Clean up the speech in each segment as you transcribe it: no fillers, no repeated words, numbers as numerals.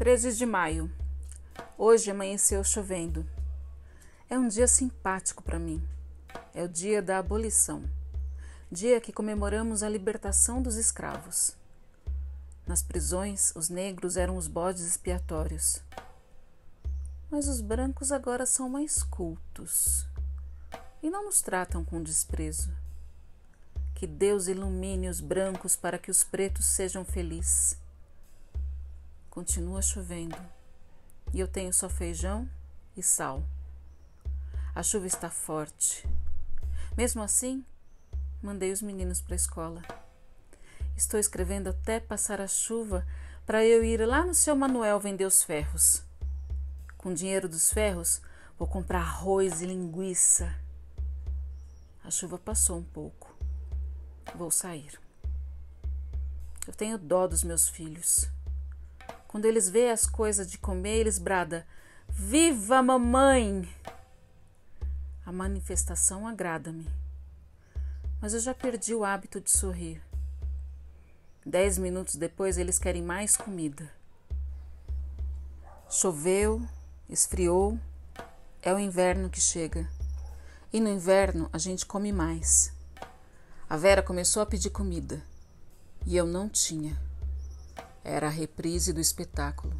13 de maio. Hoje amanheceu chovendo. É um dia simpático para mim. É o dia da abolição. Dia que comemoramos a libertação dos escravos. Nas prisões, os negros eram os bodes expiatórios. Mas os brancos agora são mais cultos e não nos tratam com desprezo. Que Deus ilumine os brancos para que os pretos sejam felizes. Continua chovendo e eu tenho só feijão e sal. A chuva está forte. Mesmo assim, mandei os meninos para a escola. Estou escrevendo até passar a chuva para eu ir lá no seu Manuel vender os ferros. Com o dinheiro dos ferros, vou comprar arroz e linguiça. A chuva passou um pouco. Vou sair. Eu tenho dó dos meus filhos. Quando eles veem as coisas de comer, eles bradam: "Viva mamãe!" A manifestação agrada-me. Mas eu já perdi o hábito de sorrir. 10 minutos depois, eles querem mais comida. Choveu, esfriou, é o inverno que chega. E no inverno a gente come mais. A Vera começou a pedir comida e eu não tinha. Era a reprise do espetáculo.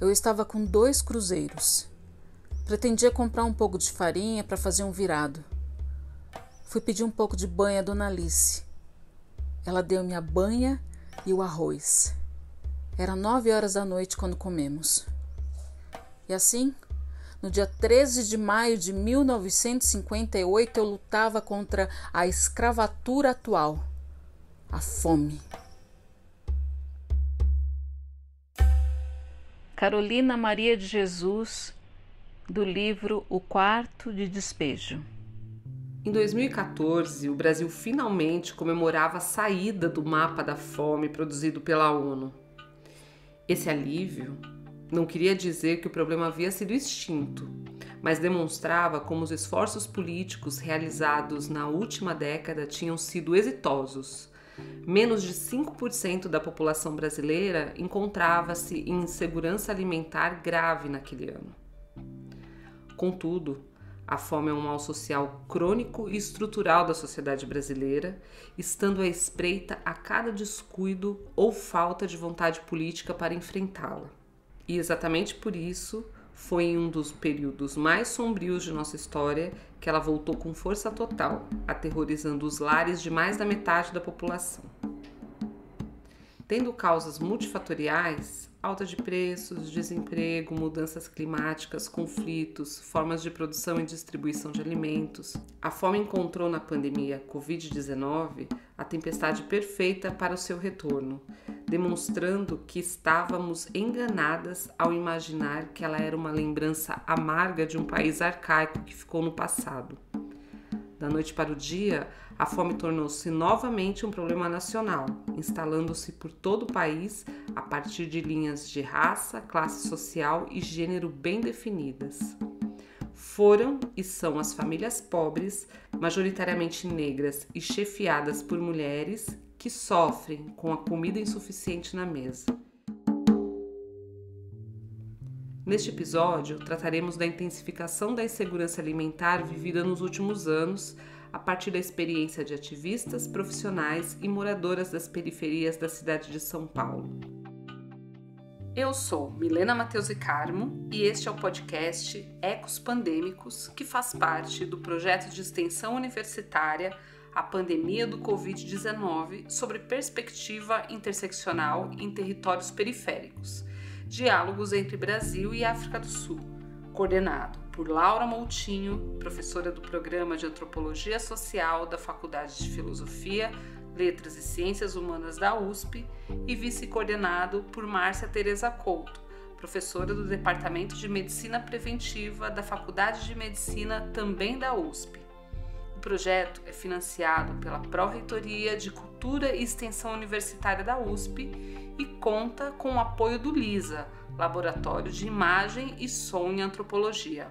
Eu estava com 2 cruzeiros. Pretendia comprar um pouco de farinha para fazer um virado. Fui pedir um pouco de banha à Dona Alice. Ela deu-me a banha e o arroz. Era 9 horas da noite quando comemos. E assim, no dia 13 de maio de 1958, eu lutava contra a escravatura atual, a fome. Carolina Maria de Jesus, do livro O Quarto de Despejo. Em 2014, o Brasil finalmente comemorava a saída do mapa da fome produzido pela ONU. Esse alívio não queria dizer que o problema havia sido extinto, mas demonstrava como os esforços políticos realizados na última década tinham sido exitosos. Menos de 5% da população brasileira encontrava-se em insegurança alimentar grave naquele ano. Contudo, a fome é um mal social crônico e estrutural da sociedade brasileira, estando à espreita a cada descuido ou falta de vontade política para enfrentá-la. E exatamente por isso, foi em um dos períodos mais sombrios de nossa história que ela voltou com força total, aterrorizando os lares de mais da metade da população. Tendo causas multifatoriais, alta de preços, desemprego, mudanças climáticas, conflitos, formas de produção e distribuição de alimentos, a fome encontrou na pandemia Covid-19 a tempestade perfeita para o seu retorno, demonstrando que estávamos enganadas ao imaginar que ela era uma lembrança amarga de um país arcaico que ficou no passado. Da noite para o dia, a fome tornou-se novamente um problema nacional, instalando-se por todo o país a partir de linhas de raça, classe social e gênero bem definidas. Foram e são as famílias pobres, majoritariamente negras e chefiadas por mulheres, que sofrem com a comida insuficiente na mesa. Neste episódio, trataremos da intensificação da insegurança alimentar vivida nos últimos anos, a partir da experiência de ativistas, profissionais e moradoras das periferias da cidade de São Paulo. Eu sou Milena Matheus e Carmo e este é o podcast Ecos Pandêmicos, que faz parte do projeto de extensão universitária A Pandemia do Covid-19 sobre perspectiva interseccional em territórios periféricos, diálogos entre Brasil e África do Sul, coordenado por Laura Moutinho, professora do Programa de Antropologia Social da Faculdade de Filosofia, Letras e Ciências Humanas da USP e vice-coordenado por Márcia Tereza Couto, professora do Departamento de Medicina Preventiva da Faculdade de Medicina também da USP. O projeto é financiado pela Pró-Reitoria de Cultura e Extensão Universitária da USP e conta com o apoio do LISA, Laboratório de Imagem e Som em Antropologia.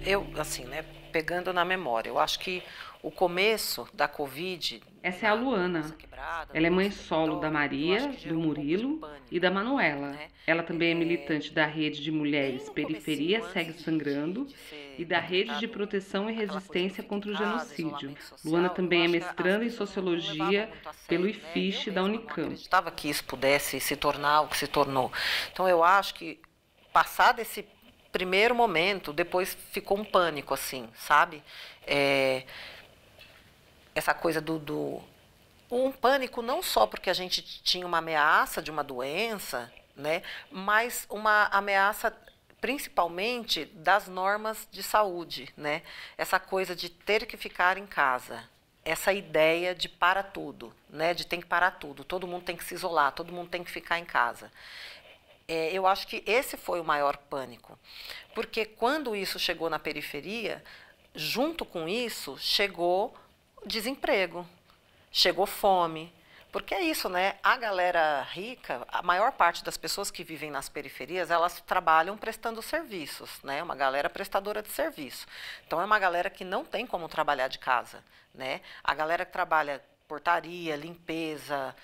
Eu, pegando na memória. Eu acho que o começo da Covid... Essa é a Luana. Ela é mãe solo da Maria, do Murilo e da Manuela. Ela também é militante da Rede de Mulheres Periferia Segue Sangrando e da Rede de Proteção e Resistência contra o Genocídio. Luana também é mestranda em Sociologia pelo IFISH da Unicamp. Eu acreditava que isso pudesse se tornar o que se tornou. Então, eu acho que, passado esse primeiro momento, depois ficou um pânico, assim, sabe? Essa coisa um pânico não só porque a gente tinha uma ameaça de uma doença, né, mas uma ameaça principalmente das normas de saúde, né? Essa coisa de ter que ficar em casa, essa ideia de para tudo, né, de tem que parar tudo, todo mundo tem que se isolar, todo mundo tem que ficar em casa. Eu acho que esse foi o maior pânico, porque quando isso chegou na periferia, junto com isso chegou desemprego, chegou fome, porque é isso, né? A galera rica, a maior parte das pessoas que vivem nas periferias, elas trabalham prestando serviços, né? Uma galera prestadora de serviço. Então, é uma galera que não tem como trabalhar de casa, né? A galera que trabalha portaria, limpeza,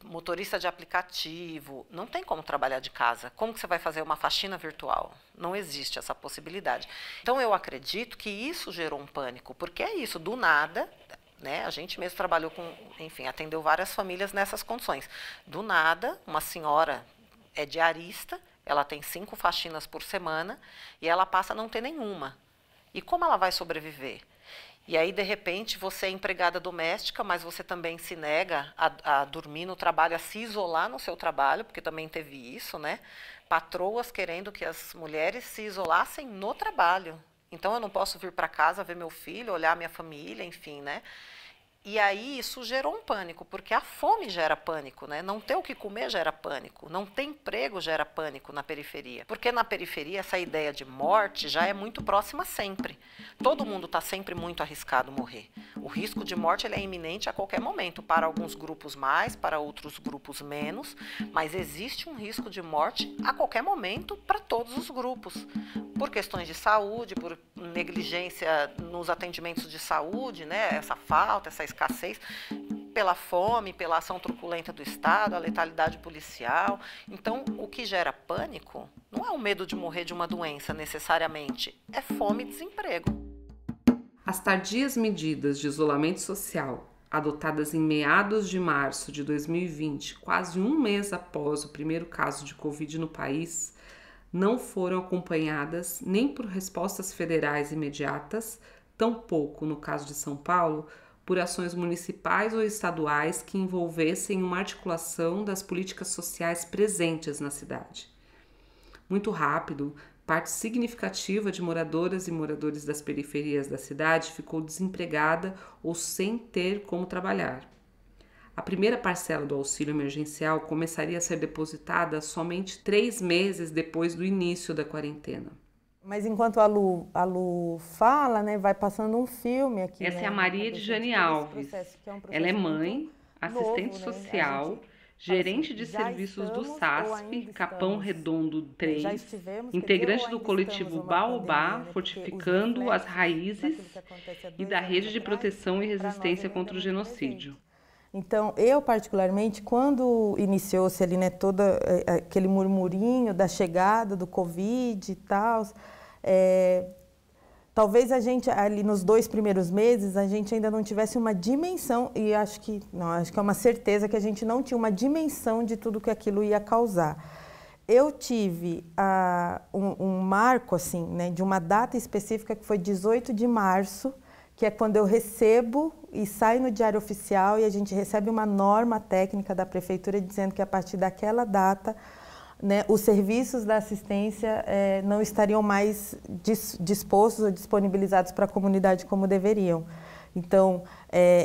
motorista de aplicativo, não tem como trabalhar de casa. Como que você vai fazer uma faxina virtual? Não existe essa possibilidade. Então, eu acredito que isso gerou um pânico, porque é isso, do nada, né? A gente mesmo trabalhou com, enfim, atendeu várias famílias nessas condições. Do nada, uma senhora é diarista, ela tem 5 faxinas por semana e ela passa a não ter nenhuma. E como ela vai sobreviver? E aí, de repente, você é empregada doméstica, mas você também se nega a dormir no trabalho, a se isolar no seu trabalho, porque também teve isso, né? Patroas querendo que as mulheres se isolassem no trabalho. Então, eu não posso vir para casa ver meu filho, olhar minha família, enfim, né? E aí isso gerou um pânico, porque a fome gera pânico, né? Não ter o que comer gera pânico, não ter emprego gera pânico na periferia. Porque na periferia essa ideia de morte já é muito próxima sempre. Todo mundo está sempre muito arriscado morrer. O risco de morte ele é iminente a qualquer momento, para alguns grupos mais, para outros grupos menos, mas existe um risco de morte a qualquer momento para todos os grupos. Por questões de saúde, por negligência nos atendimentos de saúde, né? Essa falta, essa escassez, pela fome, pela ação truculenta do Estado, a letalidade policial. Então, o que gera pânico não é o medo de morrer de uma doença necessariamente, é fome e desemprego. As tardias medidas de isolamento social, adotadas em meados de março de 2020, quase um mês após o primeiro caso de Covid no país, não foram acompanhadas nem por respostas federais imediatas, tampouco, no caso de São Paulo, por ações municipais ou estaduais que envolvessem uma articulação das políticas sociais presentes na cidade. Muito rápido, parte significativa de moradoras e moradores das periferias da cidade ficou desempregada ou sem ter como trabalhar. A primeira parcela do auxílio emergencial começaria a ser depositada somente 3 meses depois do início da quarentena. Mas enquanto a Lu fala, né, vai passando um filme aqui. Essa né, é a Maria de Jane Alves. Ela é mãe, assistente social, gerente de serviços do SASP, Capão Redondo 3, integrante do coletivo Baobá, Fortificando as Raízes e da Rede de Proteção e Resistência contra o Genocídio. Então, eu particularmente, quando iniciou-se ali, né, todo aquele murmurinho da chegada do Covid e tal, talvez a gente, ali nos 2 primeiros meses, a gente ainda não tivesse uma dimensão, e acho que é uma certeza que a gente não tinha uma dimensão de tudo que aquilo ia causar. Eu tive um marco, assim, né, de uma data específica que foi 18 de março, que é quando eu recebo e sai no Diário Oficial e a gente recebe uma norma técnica da Prefeitura dizendo que a partir daquela data, né, os serviços da assistência não estariam mais dispostos ou disponibilizados para a comunidade como deveriam. Então,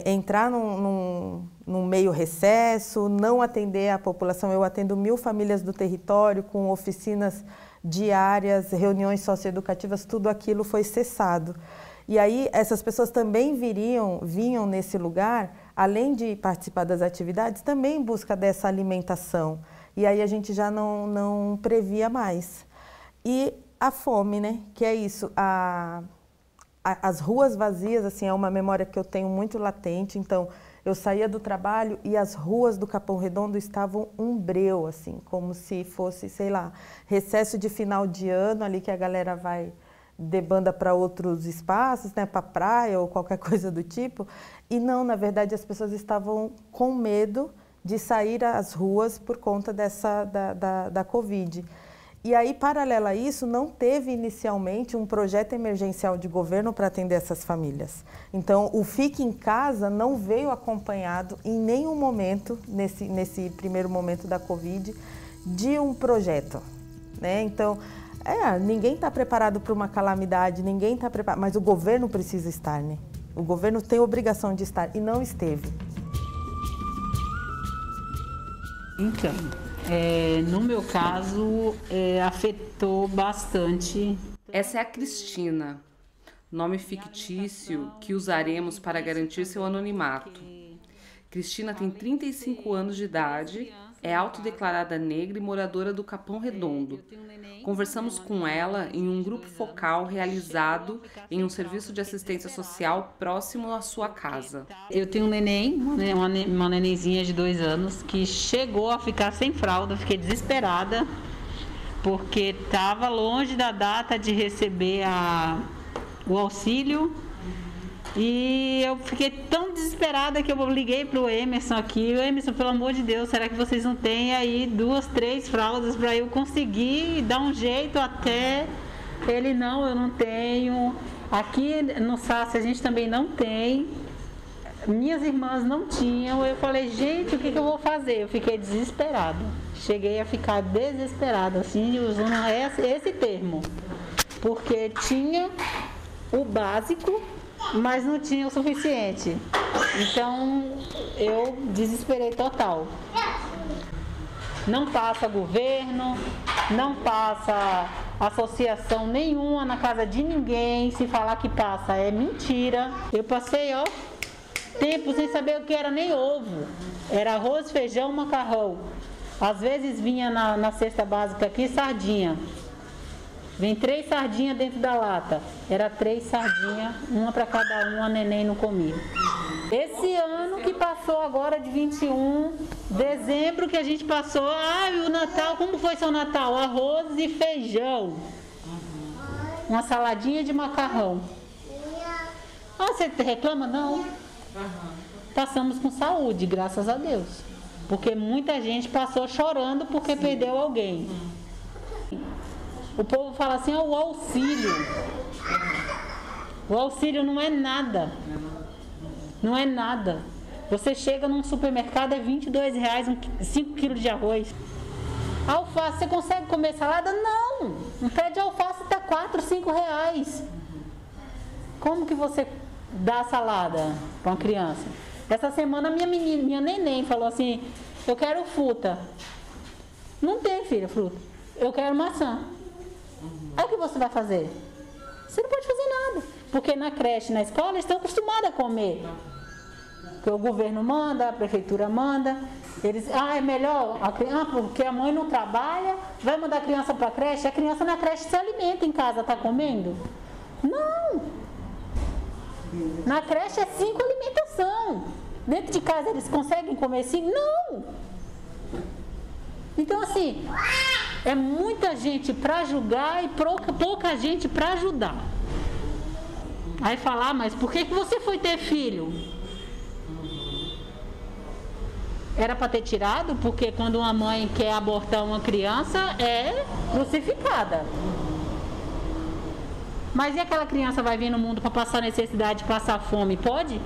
entrar num meio recesso, não atender a população, eu atendo 1000 famílias do território com oficinas diárias, reuniões socioeducativas, tudo aquilo foi cessado. E aí essas pessoas também vinham nesse lugar, além de participar das atividades, também em busca dessa alimentação. E aí a gente já não previa mais. E a fome, né? Que é isso, as ruas vazias, assim, é uma memória que eu tenho muito latente. Então, eu saía do trabalho e as ruas do Capão Redondo estavam um breu, assim, como se fosse, sei lá, recesso de final de ano, ali que a galera vai debanda para outros espaços, né, para praia ou qualquer coisa do tipo. E não, na verdade, as pessoas estavam com medo de sair às ruas por conta da Covid. E aí, paralelo a isso, não teve inicialmente um projeto emergencial de governo para atender essas famílias. Então, o Fique em Casa não veio acompanhado em nenhum momento, nesse primeiro momento da Covid, de um projeto, né? Então, ninguém está preparado para uma calamidade, ninguém está preparado, mas o governo precisa estar, né? O governo tem obrigação de estar e não esteve. Então, no meu caso, afetou bastante. Essa é a Cristina, nome fictício que usaremos para garantir seu anonimato. Cristina tem 35 anos de idade, é autodeclarada negra e moradora do Capão Redondo. Conversamos com ela em um grupo focal realizado em um serviço de assistência social próximo à sua casa. Eu tenho um neném, uma nenenzinha de 2 anos, que chegou a ficar sem fralda, fiquei desesperada, porque estava longe da data de receber o auxílio. E eu fiquei tão desesperada que eu liguei para o Emerson aqui. Emerson, pelo amor de Deus, será que vocês não têm aí 2, 3 fraldas para eu conseguir dar um jeito até... Ele, não, eu não tenho. Aqui no SAS a gente também não tem. Minhas irmãs não tinham. Eu falei, gente, o que eu vou fazer? Eu fiquei desesperada. Cheguei a ficar desesperada, assim, usando esse termo. Porque tinha o básico, mas não tinha o suficiente. Então, eu desesperei total. Não passa governo, não passa associação nenhuma na casa de ninguém. Se falar que passa, é mentira. Eu passei, tempo sem saber o que era nem ovo. Era arroz, feijão, macarrão. Às vezes vinha na cesta básica aqui, sardinha. Vem 3 sardinhas dentro da lata. Era 3 sardinhas, uma para cada um, a neném não comia. Esse ano que passou agora de 21, dezembro que a gente passou, o Natal, como foi seu Natal? Arroz e feijão. Uma saladinha de macarrão. Você reclama? Não. Passamos com saúde, graças a Deus. Porque muita gente passou chorando porque perdeu alguém. O povo fala assim, o auxílio. O auxílio não é nada. Não é nada. Você chega num supermercado, é R$22, 5 quilos de arroz. Alface, você consegue comer salada? Não. Um pé de alface está R$4, R$5. Como que você dá salada para uma criança? Essa semana minha neném falou assim, eu quero fruta. Não tem, filha, fruta. Eu quero maçã. Aí o que você vai fazer? Você não pode fazer nada. Porque na creche, na escola, eles estão acostumados a comer. Porque o governo manda, a prefeitura manda. Eles, é melhor, porque a mãe não trabalha, vai mandar a criança para a creche. A criança na creche se alimenta em casa, está comendo? Não. Na creche é 5 alimentação. Dentro de casa eles conseguem comer 5? Não. Então, assim, é muita gente para julgar e pouca gente para ajudar. Aí falar, mas por que você foi ter filho? Era para ter tirado, porque quando uma mãe quer abortar uma criança, é crucificada. Mas e aquela criança vai vir no mundo para passar necessidade, passar fome? Pode?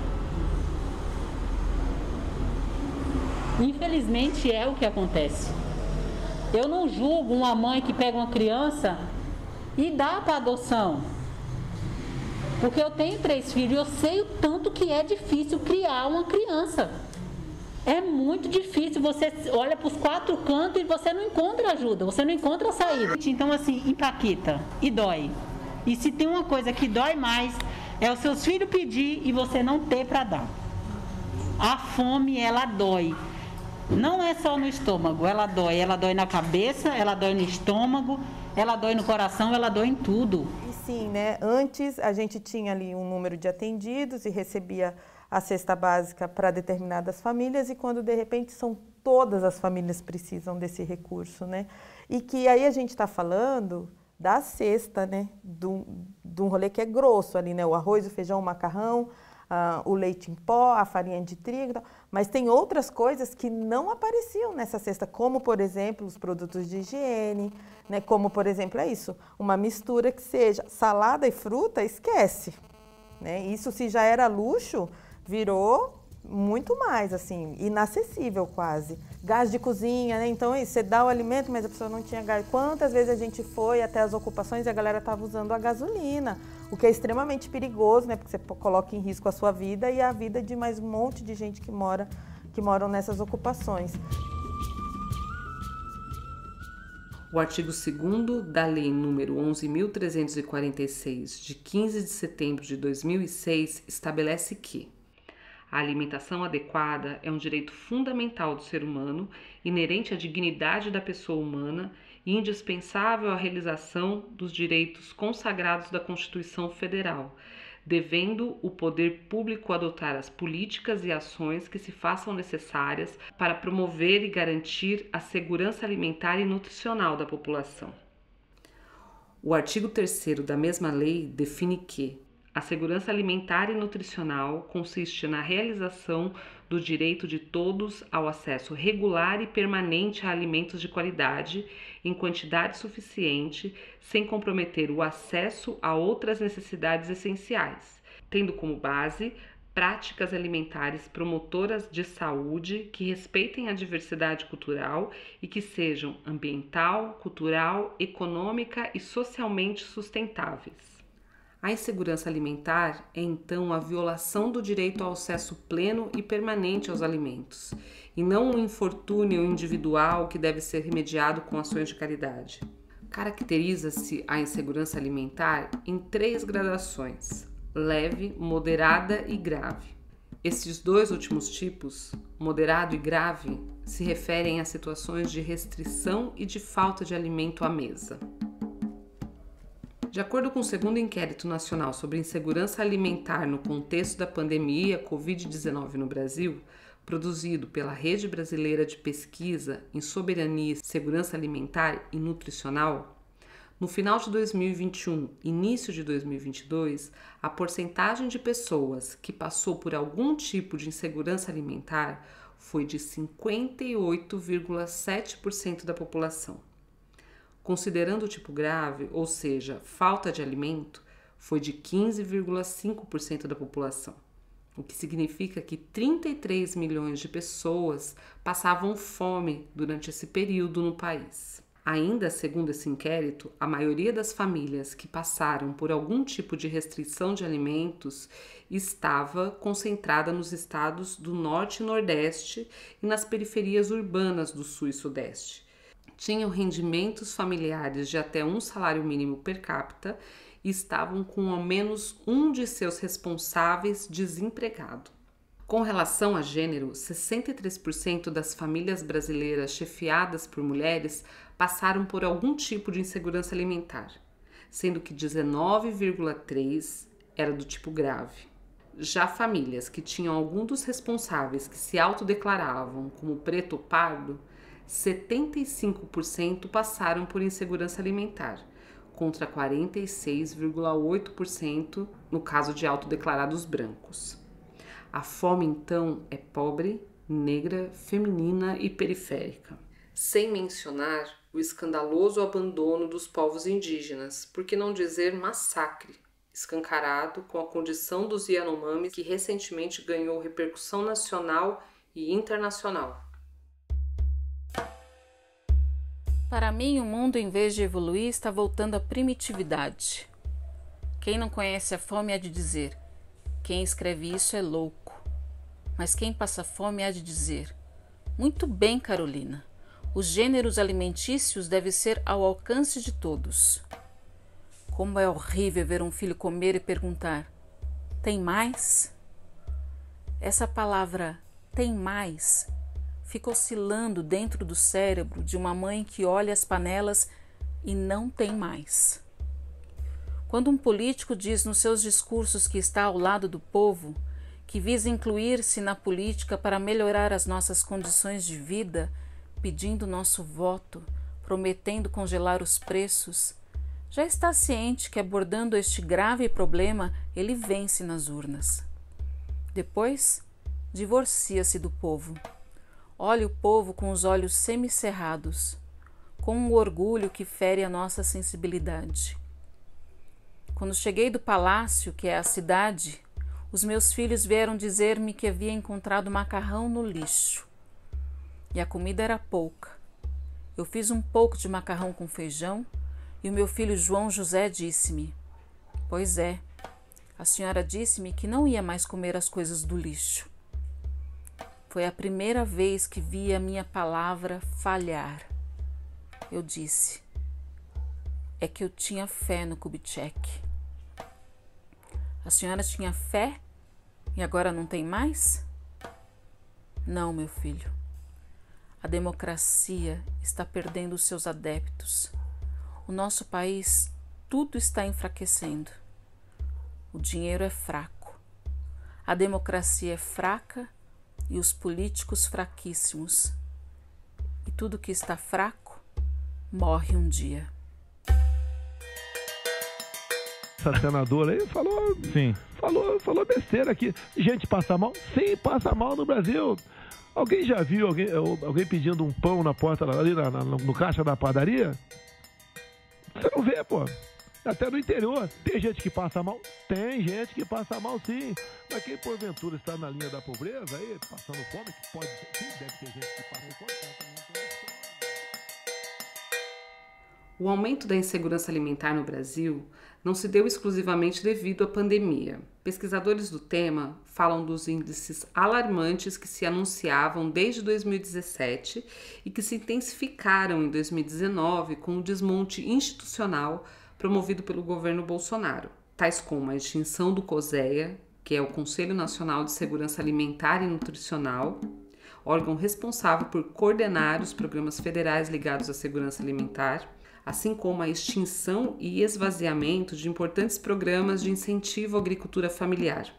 Infelizmente é o que acontece. Eu não julgo uma mãe que pega uma criança e dá para adoção. Porque eu tenho 3 filhos e eu sei o tanto que é difícil criar uma criança. É muito difícil, você olha para os 4 cantos e você não encontra ajuda, você não encontra saída. Então assim, empaquita e dói. E se tem uma coisa que dói mais, é os seus filhos pedir e você não ter para dar. A fome, ela dói. Não é só no estômago, ela dói na cabeça, ela dói no estômago, ela dói no coração, ela dói em tudo. E assim, né? Antes a gente tinha ali um número de atendidos e recebia a cesta básica para determinadas famílias, e quando de repente todas as famílias precisam desse recurso, né? E que aí a gente está falando da cesta, né? De um rolê que é grosso ali, né? O arroz, o feijão, o macarrão, o leite em pó, a farinha de trigo, tal. Mas tem outras coisas que não apareciam nessa cesta, como, por exemplo, os produtos de higiene, né? Como, por exemplo, uma mistura que seja salada e fruta, esquece, né? Isso, se já era luxo, virou muito mais, assim, inacessível quase. Gás de cozinha, né? Então, você dá o alimento, mas a pessoa não tinha gás. Quantas vezes a gente foi até as ocupações e a galera estava usando a gasolina, o que é extremamente perigoso, né? Porque você coloca em risco a sua vida e a vida de mais um monte de gente que moram nessas ocupações. O artigo 2º da Lei nº 11.346, de 15 de setembro de 2006, estabelece que a alimentação adequada é um direito fundamental do ser humano, inerente à dignidade da pessoa humana e indispensável à realização dos direitos consagrados da Constituição Federal, devendo o poder público adotar as políticas e ações que se façam necessárias para promover e garantir a segurança alimentar e nutricional da população. O artigo 3º da mesma lei define que a segurança alimentar e nutricional consiste na realização do direito de todos ao acesso regular e permanente a alimentos de qualidade, em quantidade suficiente, sem comprometer o acesso a outras necessidades essenciais, tendo como base práticas alimentares promotoras de saúde que respeitem a diversidade cultural e que sejam ambiental, cultural, econômica e socialmente sustentáveis. A insegurança alimentar é, então, a violação do direito ao acesso pleno e permanente aos alimentos, e não um infortúnio individual que deve ser remediado com ações de caridade. Caracteriza-se a insegurança alimentar em 3 gradações: leve, moderada e grave. Esses 2 últimos tipos, moderado e grave, se referem a situações de restrição e de falta de alimento à mesa. De acordo com o 2º Inquérito Nacional sobre Insegurança Alimentar no contexto da pandemia Covid-19 no Brasil, produzido pela Rede Brasileira de Pesquisa em Soberania, Segurança Alimentar e Nutricional, no final de 2021 e início de 2022, a porcentagem de pessoas que passou por algum tipo de insegurança alimentar foi de 58,7% da população. Considerando o tipo grave, ou seja, falta de alimento, foi de 15,5% da população, o que significa que 33 milhões de pessoas passavam fome durante esse período no país. Ainda segundo esse inquérito, a maioria das famílias que passaram por algum tipo de restrição de alimentos estava concentrada nos estados do Norte e Nordeste e nas periferias urbanas do Sul e Sudeste. Tinham rendimentos familiares de até um salário mínimo per capita e estavam com ao menos um de seus responsáveis desempregado. Com relação a gênero, 63% das famílias brasileiras chefiadas por mulheres passaram por algum tipo de insegurança alimentar, sendo que 19,3% era do tipo grave. Já famílias que tinham algum dos responsáveis que se autodeclaravam como preto ou pardo, 75% passaram por insegurança alimentar, contra 46,8% no caso de autodeclarados brancos. A fome, então, é pobre, negra, feminina e periférica. Sem mencionar o escandaloso abandono dos povos indígenas, por que não dizer massacre, escancarado com a condição dos Yanomamis, que recentemente ganhou repercussão nacional e internacional. Para mim, o mundo, em vez de evoluir, está voltando à primitividade. Quem não conhece a fome há de dizer: quem escreve isso é louco. Mas quem passa fome há de dizer: muito bem, Carolina, os gêneros alimentícios devem ser ao alcance de todos. Como é horrível ver um filho comer e perguntar: tem mais? Essa palavra tem mais fica oscilando dentro do cérebro de uma mãe que olha as panelas e não tem mais. Quando um político diz nos seus discursos que está ao lado do povo, que visa incluir-se na política para melhorar as nossas condições de vida, pedindo nosso voto, prometendo congelar os preços, já está ciente que abordando este grave problema, ele vence nas urnas. Depois, divorcia-se do povo. Olha o povo com os olhos semicerrados, com um orgulho que fere a nossa sensibilidade. Quando cheguei do palácio, que é a cidade, os meus filhos vieram dizer-me que havia encontrado macarrão no lixo. E a comida era pouca. Eu fiz um pouco de macarrão com feijão e o meu filho João José disse-me: "Pois é, a senhora disse-me que não ia mais comer as coisas do lixo." Foi a primeira vez que vi a minha palavra falhar. Eu disse: "É que eu tinha fé no Kubitschek." A senhora tinha fé e agora não tem mais? Não, meu filho. A democracia está perdendo os seus adeptos. O nosso país, tudo está enfraquecendo. O dinheiro é fraco. A democracia é fraca e os políticos fraquíssimos. E tudo que está fraco morre um dia. Essa senadora aí falou, sim, falou besteira aqui. Gente, passa mal? Sim, passa mal no Brasil. Alguém já viu alguém pedindo um pão na porta ali no caixa da padaria? Você não vê, pô. Até no interior. Tem gente que passa mal? Tem gente que passa mal, sim. Mas quem porventura está na linha da pobreza aí, passando fome, que pode ser, sim, deve ter gente que passa fome. O aumento da insegurança alimentar no Brasil não se deu exclusivamente devido à pandemia. Pesquisadores do tema falam dos índices alarmantes que se anunciavam desde 2017 e que se intensificaram em 2019 com o desmonte institucional promovido pelo governo Bolsonaro, tais como a extinção do COSEA, que é o Conselho Nacional de Segurança Alimentar e Nutricional, órgão responsável por coordenar os programas federais ligados à segurança alimentar, assim como a extinção e esvaziamento de importantes programas de incentivo à agricultura familiar,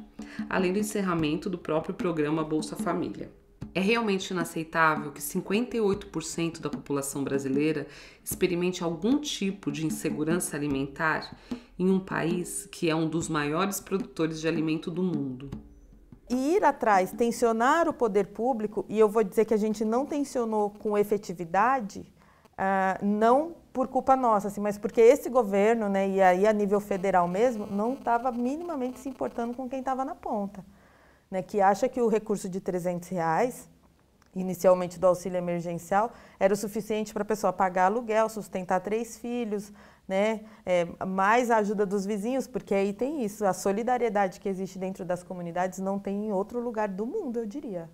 além do encerramento do próprio programa Bolsa Família. É realmente inaceitável que 58% da população brasileira experimente algum tipo de insegurança alimentar em um país que é um dos maiores produtores de alimento do mundo. E ir atrás, tensionar o poder público, e eu vou dizer que a gente não tensionou com efetividade, não por culpa nossa, assim, mas porque esse governo, né, e aí a nível federal mesmo, não estava minimamente se importando com quem estava na ponta, né, que acha que o recurso de R$300, inicialmente do auxílio emergencial, era o suficiente para a pessoa pagar aluguel, sustentar 3 filhos, né, mais a ajuda dos vizinhos, porque aí tem isso, a solidariedade que existe dentro das comunidades não tem em outro lugar do mundo, eu diria.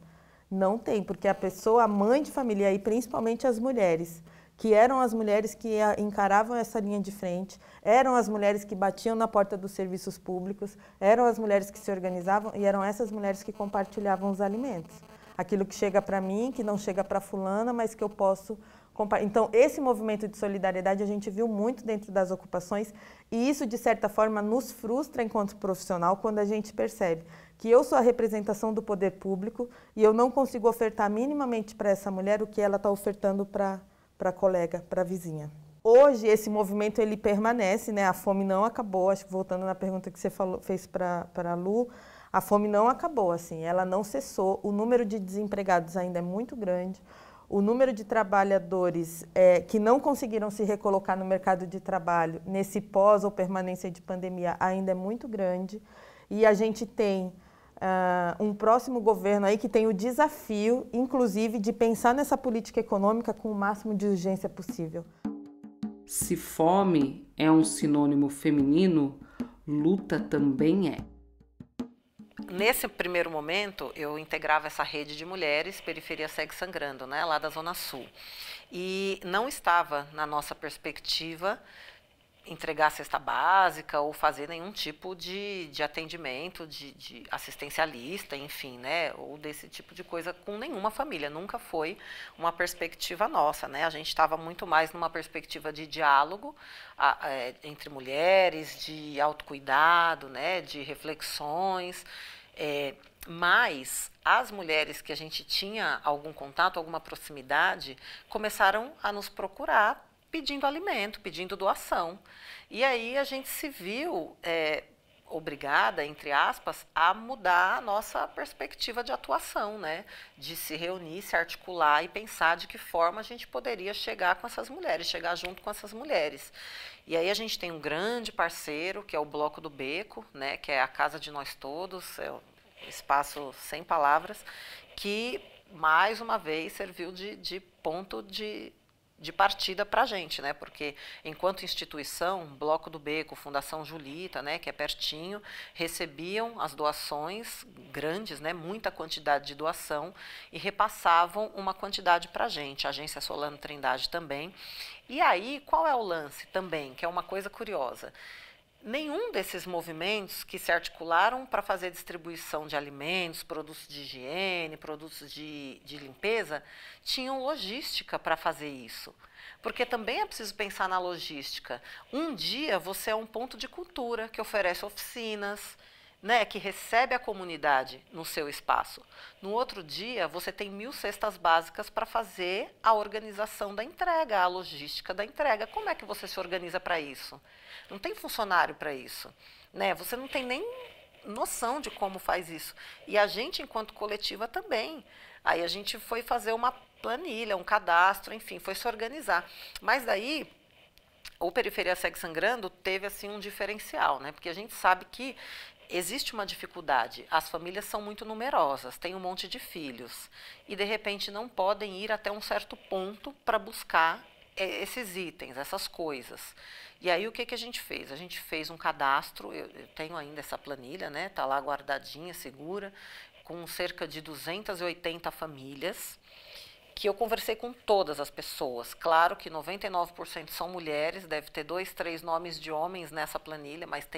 Não tem, porque a pessoa, a mãe de família, e principalmente as mulheres, que eram as mulheres que encaravam essa linha de frente, eram as mulheres que batiam na porta dos serviços públicos, eram as mulheres que se organizavam e eram essas mulheres que compartilhavam os alimentos. Aquilo que chega para mim, que não chega para fulana, mas que eu posso compartilhar. Então, esse movimento de solidariedade a gente viu muito dentro das ocupações e isso, de certa forma, nos frustra enquanto profissional quando a gente percebe que eu sou a representação do poder público e eu não consigo ofertar minimamente para essa mulher o que ela está ofertando para a colega, para a vizinha. Hoje, esse movimento ele permanece, né? A fome não acabou, acho que voltando na pergunta que você fez para a Lu, a fome não acabou, assim, ela não cessou, o número de desempregados ainda é muito grande, o número de trabalhadores que não conseguiram se recolocar no mercado de trabalho nesse pós ou permanência de pandemia ainda é muito grande, e a gente tem um próximo governo aí que tem o desafio, inclusive, de pensar nessa política econômica com o máximo de urgência possível. Se fome é um sinônimo feminino, luta também é. Nesse primeiro momento, eu integrava essa rede de mulheres, Periferia Segue Sangrando, né, lá da Zona Sul. E não estava, na nossa perspectiva, entregar a cesta básica ou fazer nenhum tipo de atendimento, de assistencialista, enfim, né, ou desse tipo de coisa com nenhuma família. Nunca foi uma perspectiva nossa, né? A gente estava muito mais numa perspectiva de diálogo entre mulheres, de autocuidado, né, de reflexões, mas as mulheres que a gente tinha algum contato, alguma proximidade, começaram a nos procurar pedindo alimento, pedindo doação. E aí a gente se viu obrigada, entre aspas, a mudar a nossa perspectiva de atuação, né? De se reunir, se articular e pensar de que forma a gente poderia chegar com essas mulheres, chegar junto com essas mulheres. E aí a gente tem um grande parceiro, que é o Bloco do Beco, né? Que é a casa de nós todos, é um espaço sem palavras, que, mais uma vez, serviu de ponto de partida para a gente, né? Porque enquanto instituição, Bloco do Beco, Fundação Julita, né, que é pertinho, recebiam as doações grandes, né, muita quantidade de doação, e repassavam uma quantidade para a gente, a Agência Solano Trindade também. E aí, qual é o lance também, que é uma coisa curiosa? Nenhum desses movimentos que se articularam para fazer distribuição de alimentos, produtos de higiene, produtos de limpeza, tinham logística para fazer isso. Porque também é preciso pensar na logística. Um dia você é um ponto de cultura que oferece oficinas, né, que recebe a comunidade no seu espaço. No outro dia, você tem 1000 cestas básicas para fazer a organização da entrega, a logística da entrega. Como é que você se organiza para isso? Não tem funcionário para isso, né? Você não tem nem noção de como faz isso. E a gente, enquanto coletiva, também. Aí a gente foi fazer uma planilha, um cadastro, enfim, foi se organizar. Mas daí, o Periferia Segue Sangrando teve assim um diferencial, né? Porque a gente sabe que existe uma dificuldade, as famílias são muito numerosas, têm um monte de filhos e, de repente, não podem ir até um certo ponto para buscar esses itens, essas coisas. E aí, o que a gente fez? A gente fez um cadastro, eu tenho ainda essa planilha, né? Está lá guardadinha, segura, com cerca de 280 famílias, que eu conversei com todas as pessoas. Claro que 99% são mulheres, deve ter 2, 3 nomes de homens nessa planilha, mas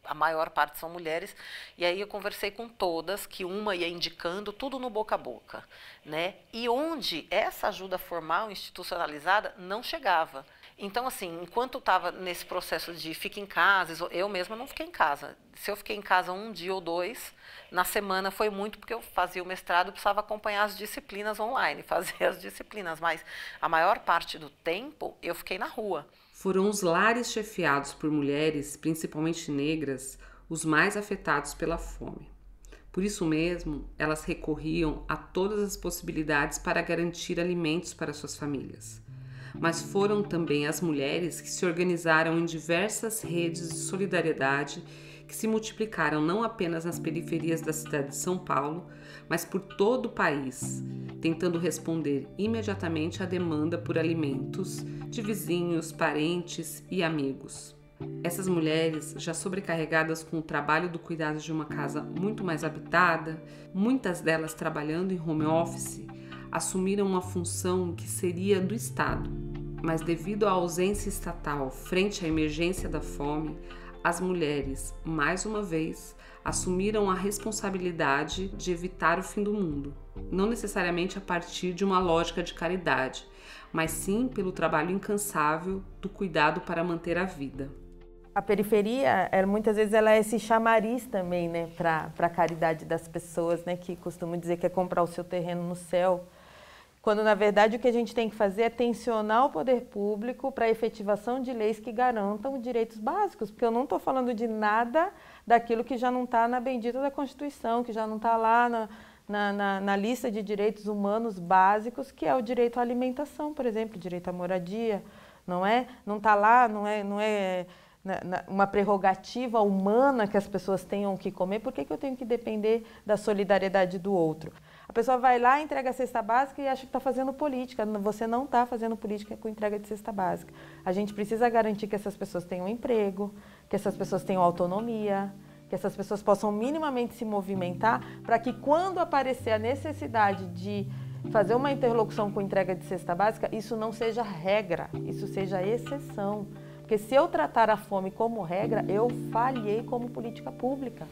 a maior parte são mulheres, e aí eu conversei com todas, que uma ia indicando, tudo no boca a boca, né? E onde essa ajuda formal, institucionalizada, não chegava. Então, assim, enquanto eu estava nesse processo de fica em casa, eu mesma não fiquei em casa. Se eu fiquei em casa um dia ou 2, na semana foi muito, porque eu fazia o mestrado, precisava acompanhar as disciplinas online, fazer as disciplinas, mas a maior parte do tempo eu fiquei na rua. Foram os lares chefiados por mulheres, principalmente negras, os mais afetados pela fome. Por isso mesmo, elas recorriam a todas as possibilidades para garantir alimentos para suas famílias. Mas foram também as mulheres que se organizaram em diversas redes de solidariedade que se multiplicaram não apenas nas periferias da cidade de São Paulo, mas por todo o país, tentando responder imediatamente à demanda por alimentos de vizinhos, parentes e amigos. Essas mulheres, já sobrecarregadas com o trabalho do cuidado de uma casa muito mais habitada, muitas delas trabalhando em home office, assumiram uma função que seria do Estado. Mas devido à ausência estatal frente à emergência da fome, as mulheres, mais uma vez, assumiram a responsabilidade de evitar o fim do mundo, não necessariamente a partir de uma lógica de caridade, mas sim pelo trabalho incansável do cuidado para manter a vida. A periferia, muitas vezes, ela é esse chamariz também, né, para a caridade das pessoas, né, que costumam dizer que é comprar o seu terreno no céu, quando, na verdade, o que a gente tem que fazer é tensionar o poder público para a efetivação de leis que garantam direitos básicos, porque eu não estou falando de nada daquilo que já não está na bendita da Constituição, que já não está lá na lista de direitos humanos básicos, que é o direito à alimentação, por exemplo, o direito à moradia, não é? Não está lá, não é uma prerrogativa humana que as pessoas tenham que comer. Por que eu tenho que depender da solidariedade do outro? A pessoa vai lá, entrega a cesta básica e acha que está fazendo política. Você não está fazendo política com entrega de cesta básica. A gente precisa garantir que essas pessoas tenham emprego, que essas pessoas tenham autonomia, que essas pessoas possam minimamente se movimentar para que, quando aparecer a necessidade de fazer uma interlocução com entrega de cesta básica, isso não seja regra, isso seja exceção. Porque se eu tratar a fome como regra, eu falhei como política pública.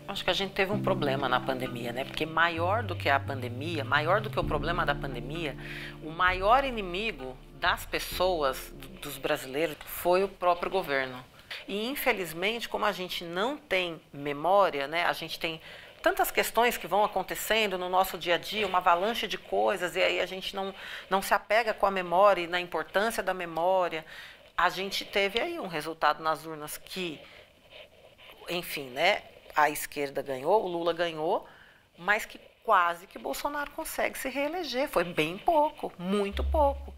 Acho que a gente teve um problema na pandemia, né? Porque maior do que a pandemia, maior do que o problema da pandemia, o maior inimigo das pessoas, dos brasileiros, foi o próprio governo. E infelizmente, como a gente não tem memória, né? A gente tem tantas questões que vão acontecendo no nosso dia a dia, uma avalanche de coisas, e aí a gente não se apega com a memória e na importância da memória. A gente teve aí um resultado nas urnas que, enfim, né? A esquerda ganhou, o Lula ganhou, mas que quase que Bolsonaro consegue se reeleger. Foi bem pouco, muito pouco.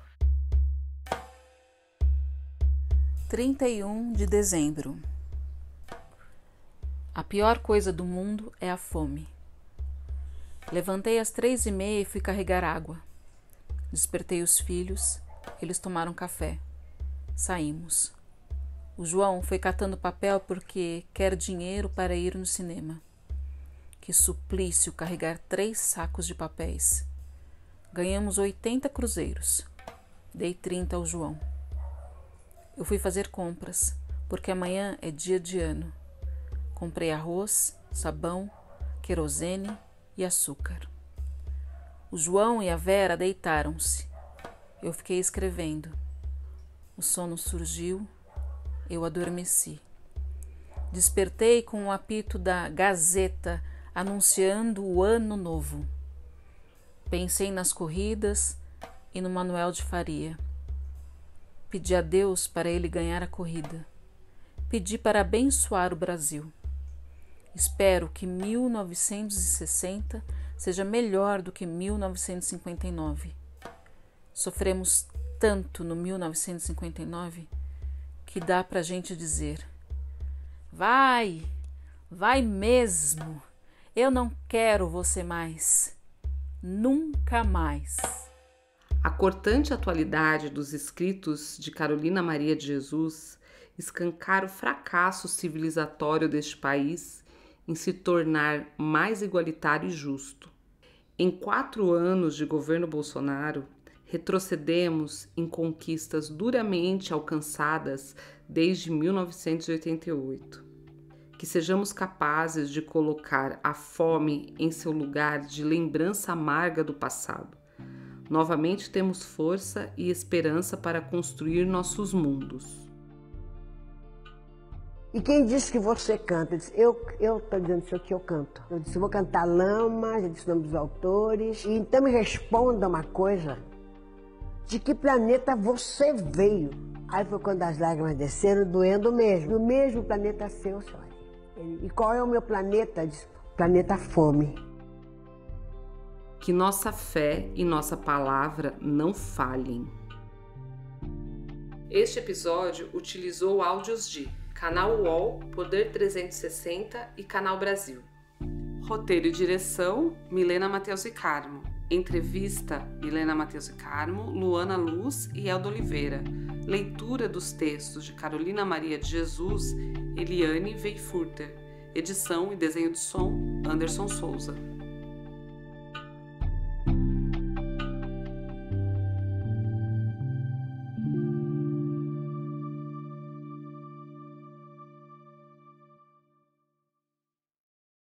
31 de dezembro. A pior coisa do mundo é a fome. Levantei às 3h30 e fui carregar água. Despertei os filhos, eles tomaram café. Saímos. O João foi catando papel porque quer dinheiro para ir no cinema. Que suplício carregar 3 sacos de papéis. Ganhamos 80 cruzeiros. Dei 30 ao João. Eu fui fazer compras, porque amanhã é dia de ano. Comprei arroz, sabão, querosene e açúcar. O João e a Vera deitaram-se. Eu fiquei escrevendo. O sono surgiu, eu adormeci. Despertei com o apito da Gazeta anunciando o ano novo. Pensei nas corridas e no Manuel de Faria. Pedi a Deus para ele ganhar a corrida. Pedi para abençoar o Brasil. Espero que 1960 seja melhor do que 1959. Sofremos tanto no 1959 que dá pra gente dizer: vai mesmo, eu não quero você mais, nunca mais. A cortante atualidade dos escritos de Carolina Maria de Jesus escancara o fracasso civilizatório deste país em se tornar mais igualitário e justo. Em 4 anos de governo Bolsonaro, retrocedemos em conquistas duramente alcançadas desde 1988. Que sejamos capazes de colocar a fome em seu lugar de lembrança amarga do passado. Novamente temos força e esperança para construir nossos mundos. E quem disse que você canta? Eu estou dizendo isso aqui, eu canto. Eu disse, eu vou cantar Lama, já disse o nome dos autores. E então me responda uma coisa, de que planeta você veio? Aí foi quando as lágrimas desceram, doendo mesmo. No mesmo planeta seu, senhora. E qual é o meu planeta? Disse, planeta fome. Que nossa fé e nossa palavra não falhem. Este episódio utilizou áudios de Canal UOL, Poder 360 e Canal Brasil. Roteiro e direção, Milena Matheus e Carmo. Entrevista, Milena Matheus e Carmo, Luana Luz e Elda Oliveira. Leitura dos textos de Carolina Maria de Jesus, Eliane Weifurter. Edição e desenho de som, Anderson Souza.